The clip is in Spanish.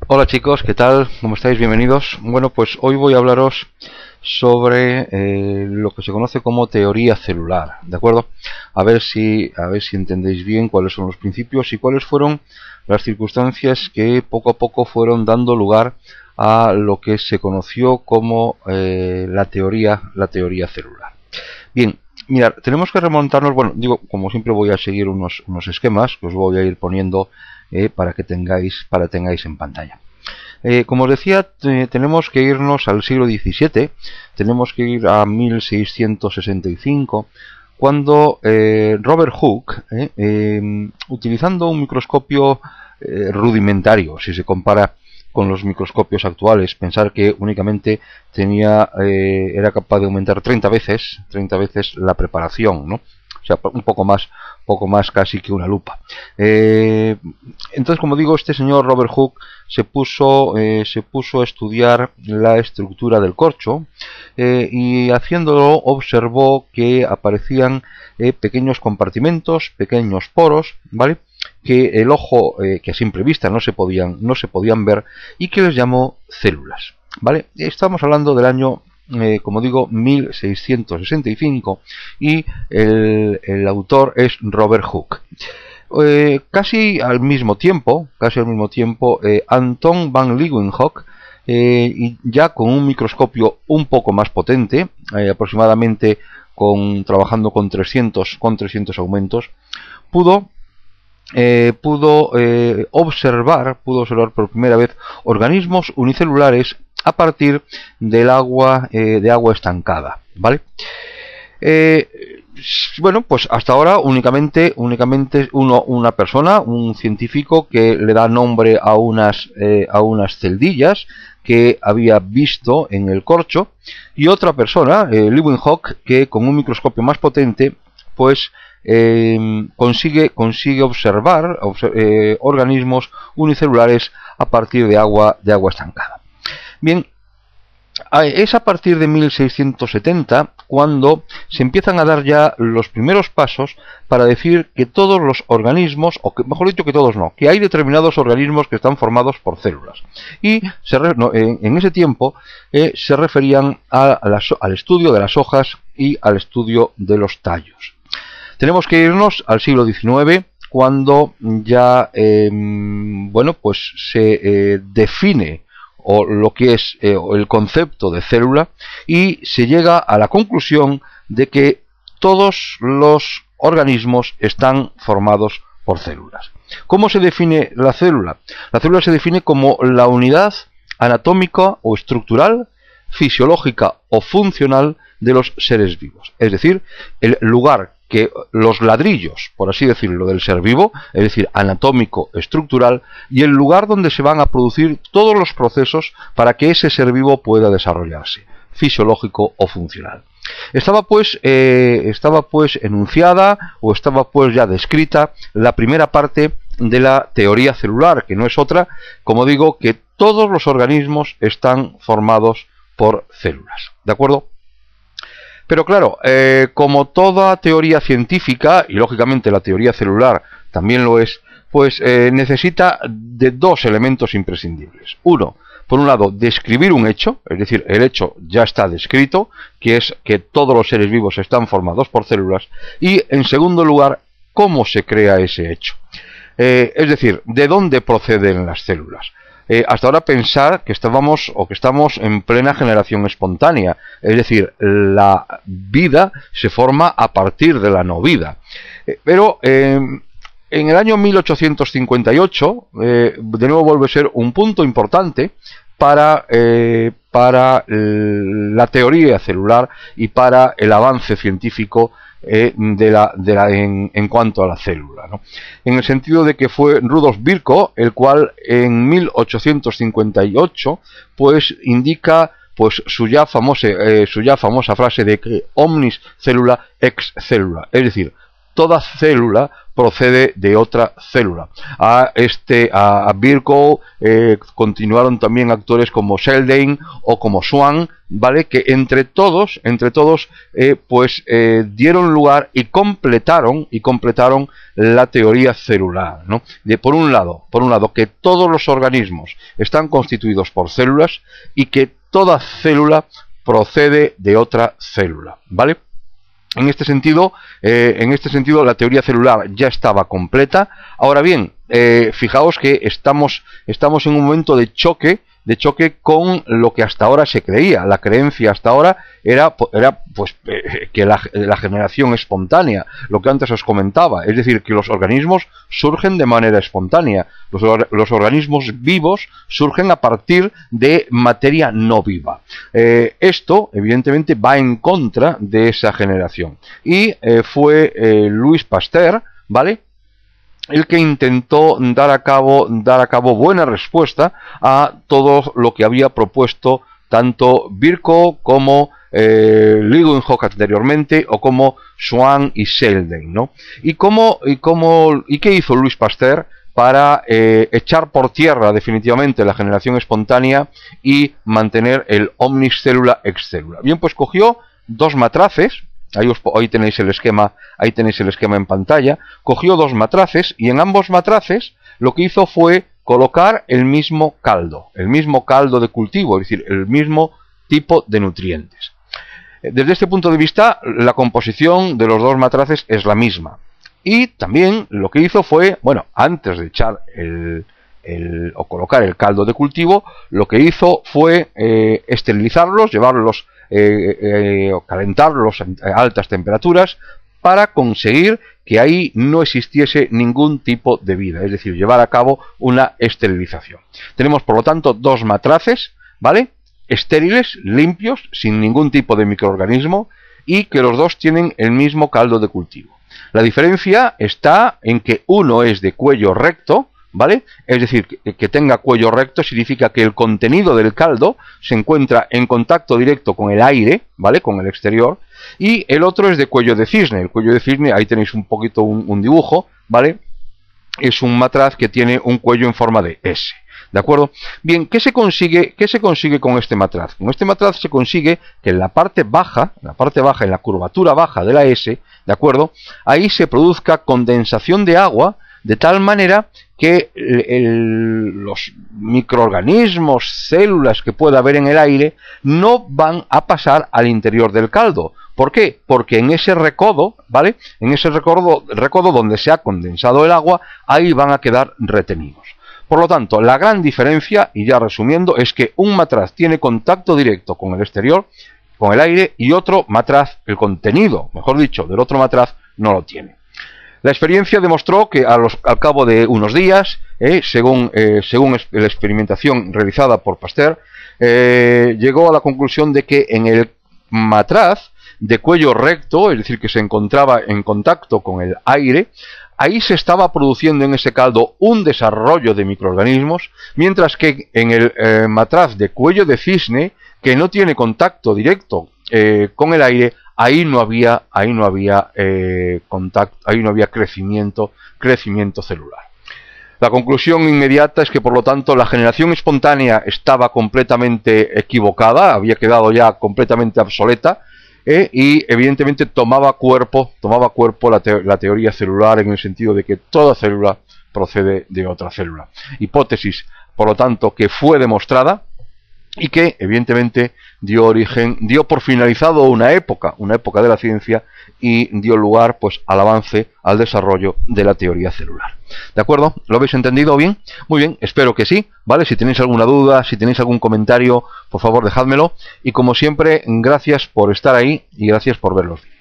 Hola chicos, ¿qué tal? ¿Cómo estáis? Bienvenidos. Bueno, pues hoy voy a hablaros sobre lo que se conoce como teoría celular, ¿de acuerdo? A ver si entendéis bien cuáles son los principios y cuáles fueron las circunstancias que poco a poco fueron dando lugar a lo que se conoció como la teoría celular. Bien, mirad, tenemos que remontarnos, bueno, digo, como siempre voy a seguir unos esquemas que os voy a ir poniendo para que tengáis en pantalla. Como os decía, tenemos que irnos al siglo XVII, tenemos que ir a 1665, cuando Robert Hooke, utilizando un microscopio rudimentario, si se compara con los microscopios actuales, pensar que únicamente era capaz de aumentar 30 veces la preparación, ¿no? O sea, un poco más casi que una lupa. Entonces, como digo, este señor Robert Hooke se puso a estudiar la estructura del corcho y haciéndolo observó que aparecían pequeños compartimentos, pequeños poros, ¿vale? Que el ojo, que a simple vista no se podían ver, y que les llamó células, ¿vale? Estamos hablando del año, como digo, 1665, y el autor es Robert Hooke. Casi al mismo tiempo, Anton van Leeuwenhoek, y ya con un microscopio un poco más potente, aproximadamente trabajando con 300 aumentos, pudo observar por primera vez organismos unicelulares a partir del agua, de agua estancada, ¿vale? Bueno, pues hasta ahora únicamente una persona, un científico, que le da nombre a unas celdillas que había visto en el corcho, y otra persona, Leeuwenhoek, que con un microscopio más potente, pues consigue observar organismos unicelulares a partir de agua estancada. Bien, es a partir de 1670 cuando se empiezan a dar ya los primeros pasos para decir que todos los organismos, o que, mejor dicho, que todos no, que hay determinados organismos que están formados por células. Y en ese tiempo se referían al estudio de las hojas y al estudio de los tallos. Tenemos que irnos al siglo XIX, cuando ya bueno, pues se define o lo que es el concepto de célula, y se llega a la conclusión de que todos los organismos están formados por células. ¿Cómo se define la célula? La célula se define como la unidad anatómica o estructural, fisiológica o funcional de los seres vivos. Es decir, el lugar que los ladrillos, por así decirlo, del ser vivo, es decir, anatómico, estructural, y el lugar donde se van a producir todos los procesos para que ese ser vivo pueda desarrollarse, fisiológico o funcional. Estaba pues enunciada, o estaba pues ya descrita, la primera parte de la teoría celular, que no es otra, como digo, que todos los organismos están formados por células, ¿de acuerdo? Pero claro, como toda teoría científica, y lógicamente la teoría celular también lo es, pues necesita de dos elementos imprescindibles. Uno, por un lado, describir un hecho, es decir, el hecho ya está descrito, que es que todos los seres vivos están formados por células, y en segundo lugar, cómo se crea ese hecho. Es decir, de dónde proceden las células. Hasta ahora pensar que estamos en plena generación espontánea, es decir, la vida se forma a partir de la no vida. Pero en el año 1858, de nuevo vuelve a ser un punto importante para la teoría celular y para el avance científico en cuanto a la célula, ¿no? En el sentido de que fue Rudolf Virchow el cual en 1858 pues indica pues su ya famosa frase de que omnis cellula ex cellula, es decir, toda célula procede de otra célula. A Virchow continuaron también actores como Sheldon o como Swan, ¿vale? Que entre todos dieron lugar y completaron la teoría celular, ¿no? Por un lado, que todos los organismos están constituidos por células y que toda célula procede de otra célula, ¿vale? En este sentido, la teoría celular ya estaba completa. Ahora bien, fijaos que estamos en un momento de choque con lo que hasta ahora se creía. La creencia hasta ahora era que la generación espontánea, lo que antes os comentaba, es decir, que los organismos surgen de manera espontánea. Los organismos vivos surgen a partir de materia no viva. Esto, evidentemente, va en contra de esa generación. Y fue Louis Pasteur, ¿vale?, el que intentó dar a cabo buena respuesta a todo lo que había propuesto tanto Virchow como Leeuwenhoek anteriormente, o como Swan y Sheldon, ¿no? ¿Y qué hizo Louis Pasteur para echar por tierra definitivamente la generación espontánea y mantener el omnis cellula ex cellula? Bien, pues cogió dos matraces. Ahí tenéis el esquema en pantalla. Cogió dos matraces y en ambos matraces lo que hizo fue colocar el mismo caldo de cultivo, es decir, el mismo tipo de nutrientes. Desde este punto de vista, la composición de los dos matraces es la misma. Y también lo que hizo fue, bueno, antes de echar o colocar el caldo de cultivo, lo que hizo fue esterilizarlos, llevarlos calentarlos a altas temperaturas para conseguir que ahí no existiese ningún tipo de vida, es decir, llevar a cabo una esterilización. Tenemos, por lo tanto, dos matraces, ¿vale?, estériles, limpios, sin ningún tipo de microorganismo, y que los dos tienen el mismo caldo de cultivo. La diferencia está en que uno es de cuello recto, ¿vale? Es decir, que tenga cuello recto significa que el contenido del caldo se encuentra en contacto directo con el aire, ¿vale?, con el exterior, y el otro es de cuello de cisne. El cuello de cisne, ahí tenéis un poquito un dibujo, ¿vale? Es un matraz que tiene un cuello en forma de S, ¿de acuerdo? Bien, ¿qué se consigue con este matraz? Con este matraz se consigue que en la parte baja, en la curvatura baja de la S, ¿de acuerdo?, ahí se produzca condensación de agua, de tal manera que los microorganismos, células que pueda haber en el aire, no van a pasar al interior del caldo. ¿Por qué? Porque en ese recodo, ¿vale?, en ese recodo donde se ha condensado el agua, ahí van a quedar retenidos. Por lo tanto, la gran diferencia, y ya resumiendo, es que un matraz tiene contacto directo con el exterior, con el aire, y otro matraz, el contenido, mejor dicho, del otro matraz, no lo tiene. La experiencia demostró que al cabo de unos días, según la experimentación realizada por Pasteur, llegó a la conclusión de que en el matraz de cuello recto, es decir, que se encontraba en contacto con el aire, ahí se estaba produciendo en ese caldo un desarrollo de microorganismos, mientras que en el matraz de cuello de cisne, que no tiene contacto directo con el aire, ahí no había crecimiento celular. La conclusión inmediata es que, por lo tanto, la generación espontánea estaba completamente equivocada, había quedado ya completamente obsoleta, y evidentemente tomaba cuerpo la teoría celular, en el sentido de que toda célula procede de otra célula. Hipótesis, por lo tanto, que fue demostrada y que evidentemente dio por finalizado una época de la ciencia, y dio lugar pues al avance, al desarrollo de la teoría celular. ¿De acuerdo? ¿Lo habéis entendido bien? Muy bien, espero que sí, ¿vale? Si tenéis alguna duda, si tenéis algún comentario, por favor dejádmelo, y como siempre, gracias por estar ahí y gracias por ver los vídeos.